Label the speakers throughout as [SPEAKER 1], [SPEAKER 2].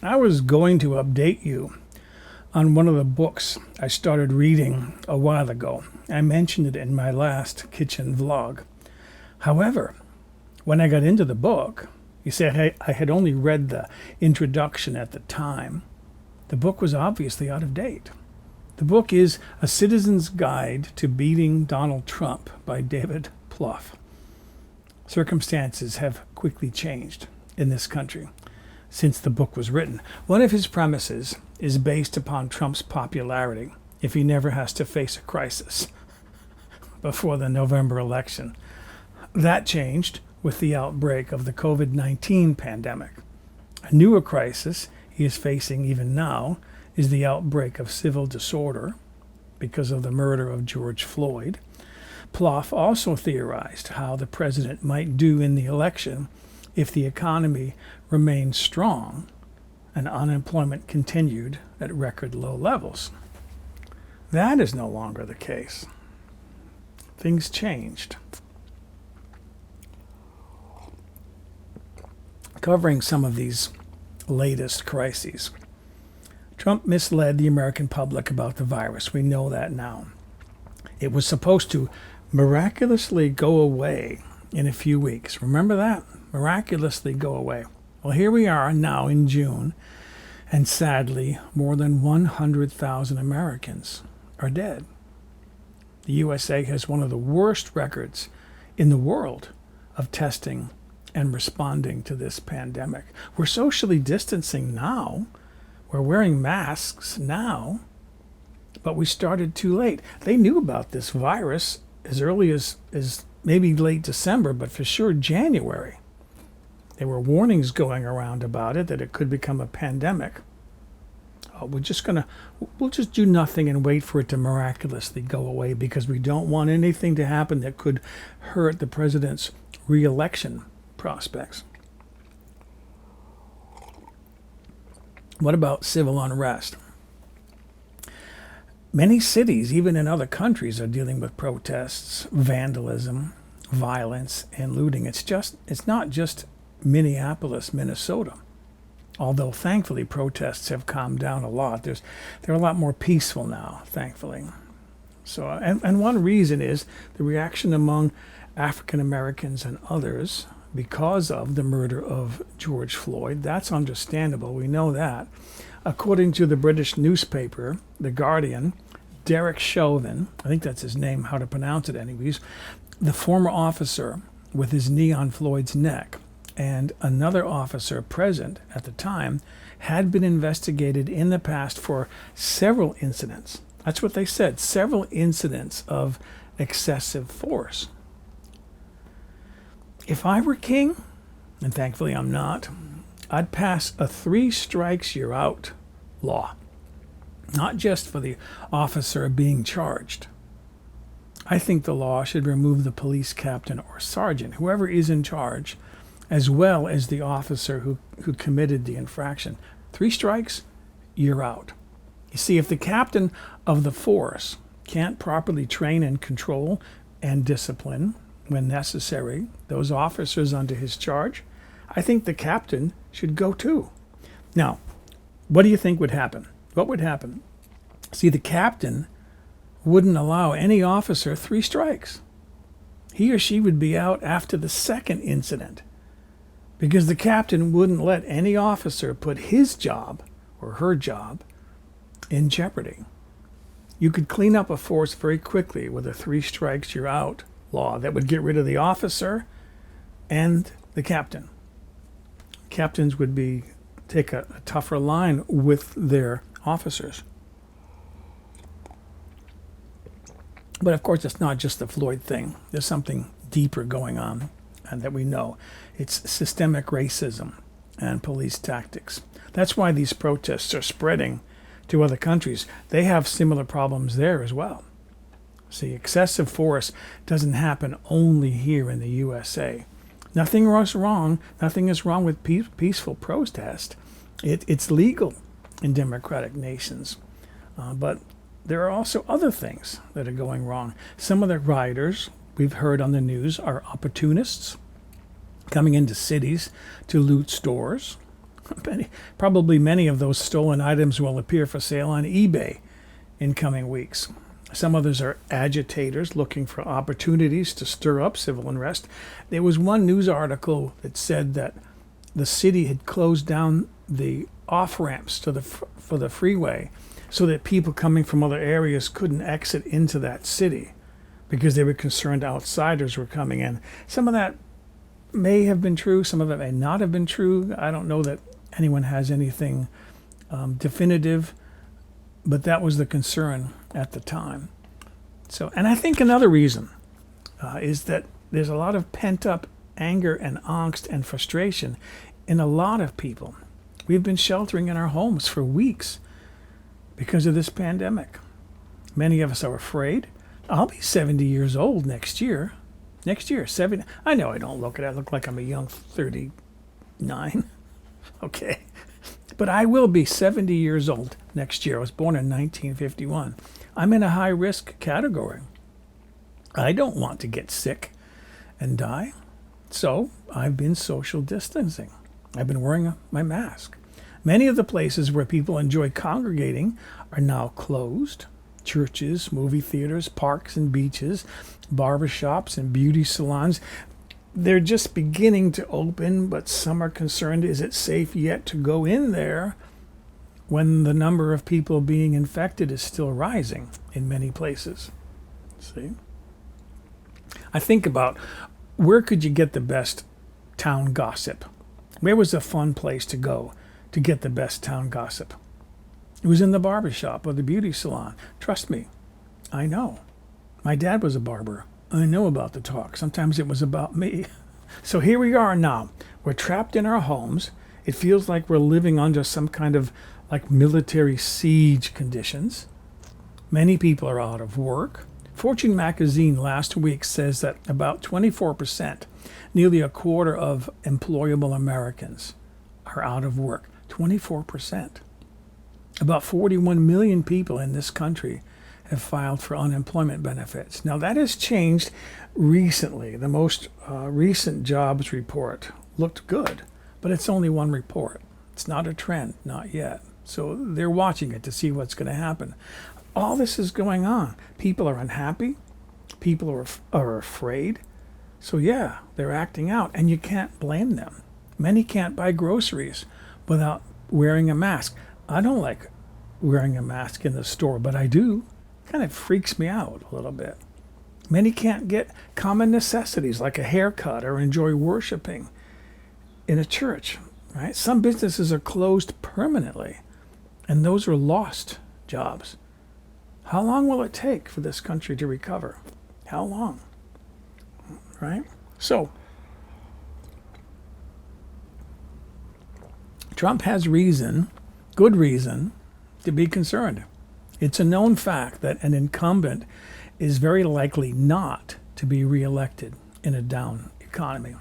[SPEAKER 1] I was going to update you on one of the books I started reading a while ago. I mentioned it in my last kitchen vlog. However, when I got into the book, you see, I had only read the introduction at the time. The book was obviously out of date. The book is A Citizen's Guide to Beating Donald Trump by David Plouffe. Circumstances have quickly changed in this country since the book was written. One of his premises is based upon Trump's popularity if he never has to face a crisis before the November election. That changed with the outbreak of the COVID-19 pandemic. A newer crisis he is facing even now is the outbreak of civil disorder because of the murder of George Floyd. Plouffe also theorized how the president might do in the election if the economy remained strong and unemployment continued at record low levels. That is no longer the case. Things changed. Covering some of these latest crises. Trump misled the American public about the virus. We know that now. It was supposed to miraculously go away in a few weeks. Remember that? Miraculously go away. Well, here we are now in June, and sadly, more than 100,000 Americans are dead. The USA has one of the worst records in the world of testing and responding to this pandemic. We're socially distancing now. We're wearing masks now, but we started too late. They knew about this virus as early as maybe late December, but for sure January. There were warnings going around about it, that it could become a pandemic. We'll just do nothing and wait for it to miraculously go away because we don't want anything to happen that could hurt the president's re-election prospects. What about civil unrest? Many cities, even in other countries, are dealing with protests, vandalism, violence, and looting. It's not just Minneapolis, Minnesota. Although thankfully protests have calmed down a lot. They're a lot more peaceful now, thankfully. So, and one reason is the reaction among African Americans and others because of the murder of George Floyd. That's understandable. We know that. According to the British newspaper, The Guardian, Derek Chauvin, I think that's his name, how to pronounce it anyways, the former officer with his knee on Floyd's neck and another officer present at the time had been investigated in the past for several incidents. That's what they said, several incidents of excessive force. If I were king, and thankfully I'm not, I'd pass a 3 strikes you're out law. Not just for the officer being charged. I think the law should remove the police captain or sergeant, whoever is in charge, as well as the officer who committed the infraction. 3 strikes, you're out. You see, if the captain of the force can't properly train and control and discipline when necessary those officers under his charge, I think the captain should go too. Now, what do you think would happen? What would happen? See, the captain wouldn't allow any officer 3 strikes. He or she would be out after the second incident because the captain wouldn't let any officer put his job or her job in jeopardy. You could clean up a force very quickly with a 3 strikes you're out law that would get rid of the officer and the captain. Captains would take a tougher line with their officers. But of course, it's not just the Floyd thing. There's something deeper going on, and that we know. It's systemic racism and police tactics. That's why these protests are spreading to other countries. They have similar problems there as well. See, excessive force doesn't happen only here in the USA. Nothing is wrong. Nothing is wrong with peaceful protest. It's legal in democratic nations. But there are also other things that are going wrong. Some of the rioters we've heard on the news are opportunists coming into cities to loot stores. Probably many of those stolen items will appear for sale on eBay in coming weeks. Some others are agitators looking for opportunities to stir up civil unrest. There was one news article that said that the city had closed down the off-ramps for the freeway so that people coming from other areas couldn't exit into that city because they were concerned outsiders were coming in. Some of that may have been true. Some of it may not have been true. I don't know that anyone has anything definitive, but that was the concern at the time. So, and I think another reason is that there's a lot of pent-up anger and angst and frustration in a lot of people. We've been sheltering in our homes for weeks because of this pandemic. Many of us are afraid. I'll be 70 years old next year. 70. I know I don't look it. I look like I'm a young 39. Okay. But I will be 70 years old next year. I was born in 1951. I'm in a high-risk category. I don't want to get sick and die. So I've been social distancing. I've been wearing my mask. Many of the places where people enjoy congregating are now closed. Churches, movie theaters, parks and beaches, barbershops and beauty salons. They're just beginning to open, but some are concerned, is it safe yet to go in there when the number of people being infected is still rising in many places? See? I think about, where could you get the best town gossip? Where was a fun place to go to get the best town gossip? It was in the barbershop or the beauty salon. Trust me, I know. My dad was a barber. I know about the talk. Sometimes it was about me. So here we are now. We're trapped in our homes. It feels like we're living under some kind of like military siege conditions. Many people are out of work. Fortune magazine last week says that about 24%, nearly a quarter of employable Americans, are out of work. 24%. About 41 million people in this country have filed for unemployment benefits. Now that has changed recently. The most recent jobs report looked good, but it's only one report. It's not a trend, not yet. So they're watching it to see what's going to happen. All this is going on. People are unhappy. People are afraid. So yeah, they're acting out, and you can't blame them. Many can't buy groceries without wearing a mask. I don't like wearing a mask in the store, but I do. Kind of freaks me out a little bit. Many can't get common necessities like a haircut or enjoy worshiping in a church, right? Some businesses are closed permanently, and those are lost jobs. How long will it take for this country to recover? How long? Right? So, Trump has reason, good reason, to be concerned. It's a known fact that an incumbent is very likely not to be reelected in a down economy.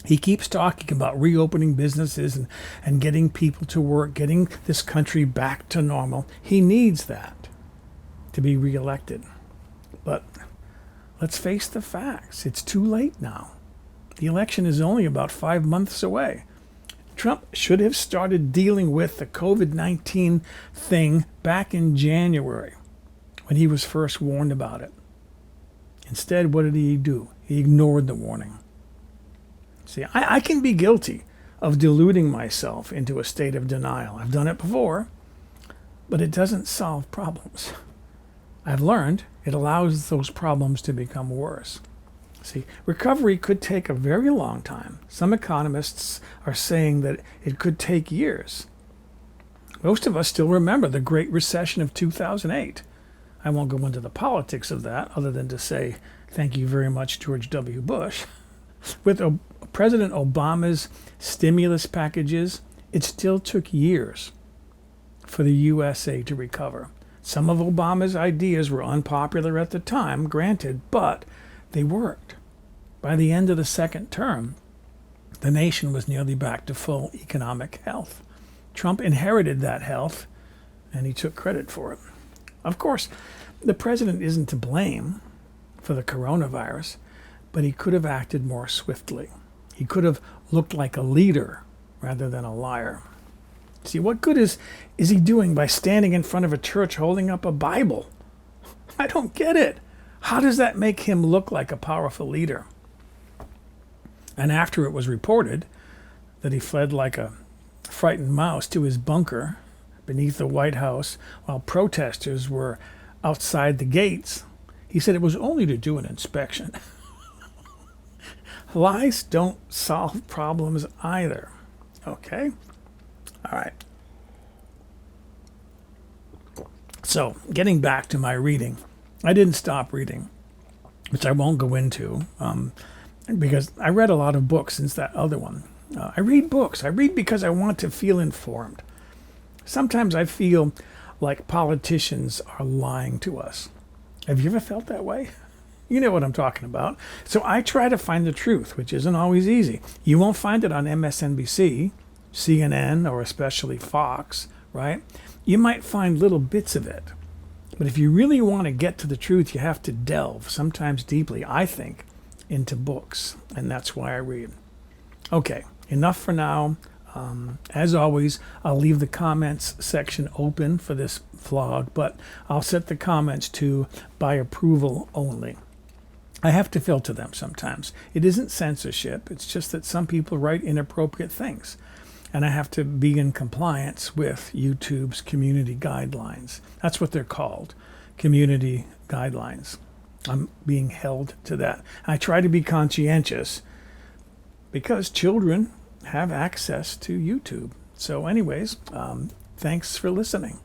[SPEAKER 1] He keeps talking about reopening businesses and getting people to work, getting this country back to normal. He needs that to be reelected. But let's face the facts. It's too late now. The election is only about 5 months away. Trump should have started dealing with the COVID-19 thing back in January when he was first warned about it. Instead, what did he do? He ignored the warning. See, I can be guilty of deluding myself into a state of denial. I've done it before, but it doesn't solve problems. I've learned it allows those problems to become worse. See, recovery could take a very long time. Some economists are saying that it could take years. Most of us still remember the Great Recession of 2008. I won't go into the politics of that other than to say thank you very much, George W. Bush. With President Obama's stimulus packages, it still took years for the USA to recover. Some of Obama's ideas were unpopular at the time, granted, but they worked. By the end of the second term, the nation was nearly back to full economic health. Trump inherited that health, and he took credit for it. Of course, the president isn't to blame for the coronavirus, but he could have acted more swiftly. He could have looked like a leader rather than a liar. See, what good is he doing by standing in front of a church holding up a Bible? I don't get it. How does that make him look like a powerful leader? And after it was reported that he fled like a frightened mouse to his bunker beneath the White House while protesters were outside the gates, he said it was only to do an inspection. Lies don't solve problems either. Okay? All right. So, getting back to my reading, I didn't stop reading, which I won't go into, because I read a lot of books since that other one. I read books. I read because I want to feel informed. Sometimes I feel like politicians are lying to us. Have you ever felt that way? You know what I'm talking about. So I try to find the truth, which isn't always easy. You won't find it on MSNBC, CNN, or especially Fox, right? You might find little bits of it. But if you really want to get to the truth, you have to delve, sometimes deeply, I think, into books. And that's why I read. Okay, enough for now. As always, I'll leave the comments section open for this vlog, but I'll set the comments to by approval only. I have to filter them sometimes. It isn't censorship. It's just that some people write inappropriate things. And I have to be in compliance with YouTube's community guidelines. That's what they're called, community guidelines. I'm being held to that. I try to be conscientious because children have access to YouTube. So anyways, thanks for listening.